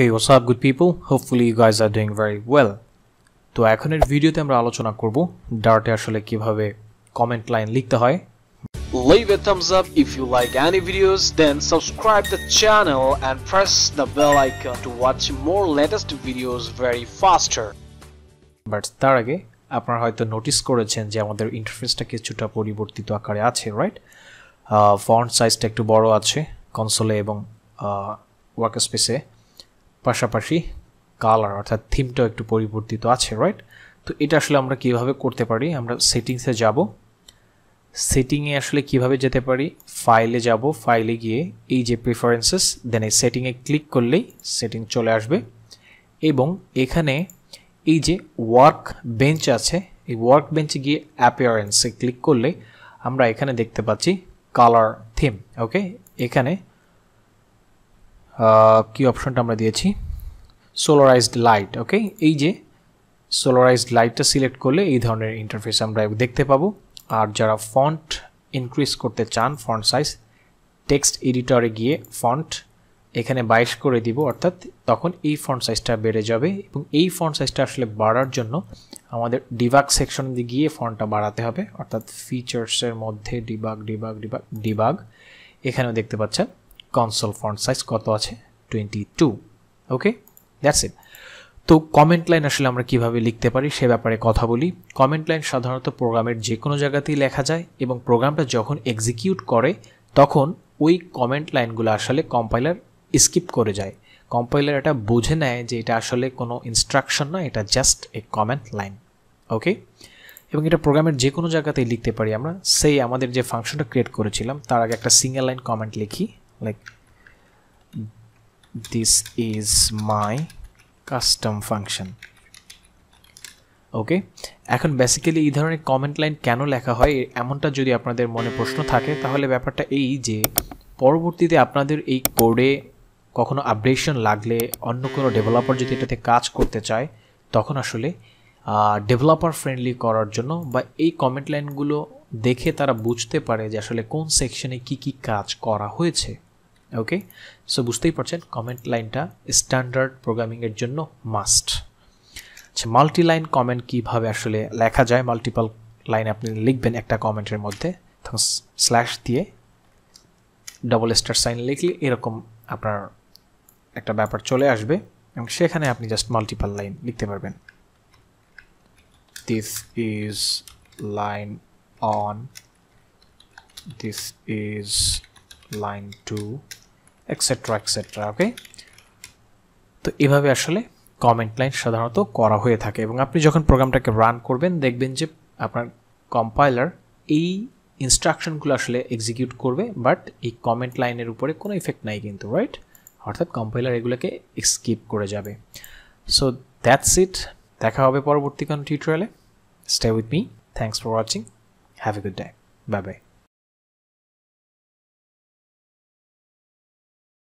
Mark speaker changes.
Speaker 1: Hey, what's up good people? Hopefully you guys are doing very well. তো এখনের ভিডিওতে আমরা আলোচনা করব ডার্টে আসলে কিভাবে কমেন্ট লাইন লিখতে হয়।
Speaker 2: Leave a thumbs up if you like any videos, then subscribe the channel and press the bell icon to watch more latest videos very faster.
Speaker 1: But তার আগে আপনারা হয়তো নোটিস করেছেন যে আমাদের ইন্টারফেসটা কিছুটা পরিবর্তিত আকারে আছে, রাইট? ফন্ট সাইজটা একটু বড় আছে কনসোলে এবং ওয়ার্কস্পেসে, পাশাপাশি কালার অর্থাৎ থিমটাও একটু পরিবর্তিত আছে, রাইট? তো এটা আসলে আমরা কিভাবে করতে পারি, আমরা সেটিংসে যাব। সেটিংয়ে আসলে কিভাবে যেতে পারি, ফাইলে যাব, ফাইলে গিয়ে এই যে প্রেফারেন্সেস, দেন এই সেটিংয়ে ক্লিক করলেই সেটিং চলে আসবে এবং এখানে এই যে ওয়ার্ক বেঞ্চ আছে, এই ওয়ার্ক বেঞ্চে গিয়ে অ্যাপিয়ারেন্সে ক্লিক করলে আমরা এখানে দেখতে পাচ্ছি কালার থিম। ওকে, এখানে কি অপশনটা আমরা দিয়েছি, সোলারাইজড লাইট। ওকে, এই যে সোলারাইজড লাইটটা সিলেক্ট করলে এই ধরনের ইন্টারফেস আমরা দেখতে পাবো। আর যারা ফন্ট ইনক্রিজ করতে চান, ফন্ট সাইজ, টেক্সট এডিটরে গিয়ে ফন্ট এখানে 22 করে দিব, অর্থাৎ তখন এই ফন্ট সাইজটা বেড়ে যাবে এবং এই ফন্ট সাইজটা আসলে বাড়ার জন্য আমাদের ডিবাগ সেকশনে গিয়ে ফন্টটা বাড়াতে হবে, অর্থাৎ ফিচার্সের মধ্যে ডিবাগ এখানেও দেখতে পাচ্ছেন কনসোল ফন্ট সাইজ কত আছে, 22। ওকে, দ্যাটস ইট। তো কমেন্ট লাইন আসলে আমরা কিভাবে লিখতে পারি সে ব্যাপারে কথা বলি। কমেন্ট লাইন সাধারণত প্রোগ্রামের যে কোনো জায়গাতেই লেখা যায় এবং প্রোগ্রামটা যখন এক্সিকিউট করে তখন ওই কমেন্ট লাইনগুলো আসলে কম্পাইলার স্কিপ করে যায়। কম্পাইলার এটা বুঝে নেয় যে এটা আসলে কোনো ইনস্ট্রাকশন না, এটা জাস্ট এ কমেন্ট লাইন। ওকে, এবং এটা প্রোগ্রামের যে কোনো জায়গাতেই লিখতে পারি আমরা। সেই আমাদের যে ফাংশনটা ক্রিয়েট করেছিলাম তার আগে একটা সিঙ্গেল লাইন কমেন্ট লিখি, like this is my custom function. Okay, এখন বেসিক্যালি এই ধরনের কমেন্ট লাইন কেন লেখা হয় এমনটা যদি আপনাদের মনে প্রশ্ন থাকে, তাহলে ব্যাপারটা এই যে পরবর্তীতে আপনাদের এই কোডে কখনো আপডেশন লাগলে, অন্য কোনো ডেভেলপার যদি এটাতে কাজ করতে চায়, তখন আসলে ডেভেলপার ফ্রেন্ডলি করার জন্য বা এই কমেন্ট লাইনগুলো দেখে তারা বুঝতে পারে যে আসলে কোন সেকশনে কি কি কাজ করা হয়েছে। ওকে, সো বুঝতেই পারছেন কমেন্ট লাইনটা স্ট্যান্ডার্ড প্রোগ্রামিংয়ের জন্য মাস্ট। আচ্ছা, মাল্টি লাইন কমেন্ট কীভাবে আসলে লেখা যায়? মাল্টিপল লাইন আপনি লিখবেন একটা কমেন্টের মধ্যে, তখন স্ল্যাশ দিয়ে ডবল স্টার সাইন লিখলে এরকম আপনার একটা ব্যাপার চলে আসবে এবং সেখানে আপনি জাস্ট মাল্টিপল লাইন লিখতে পারবেন। This is line one, this is line 2, etcetera etcetera. Okay, তো এভাবে আসলে কমেন্ট লাইন সাধারণত করা হয়ে থাকে এবং আপনি যখন প্রোগ্রামটাকে রান করবেন দেখবেন যে আপনার কম্পাইলার এই ইনস্ট্রাকশনগুলো আসলে এক্সিকিউট করবে, বাট এই কমেন্ট লাইনের উপরে কোনো ইফেক্ট নাই কিন্তু, রাইট? অর্থাৎ কম্পাইলার এগুলোকে স্কিপ করে যাবে। সো দ্যাটস ইট, দেখা হবে পরবর্তী কোনো টিউটোরিয়ালে। Stay with me, thanks for watching, have a good day, bye bye.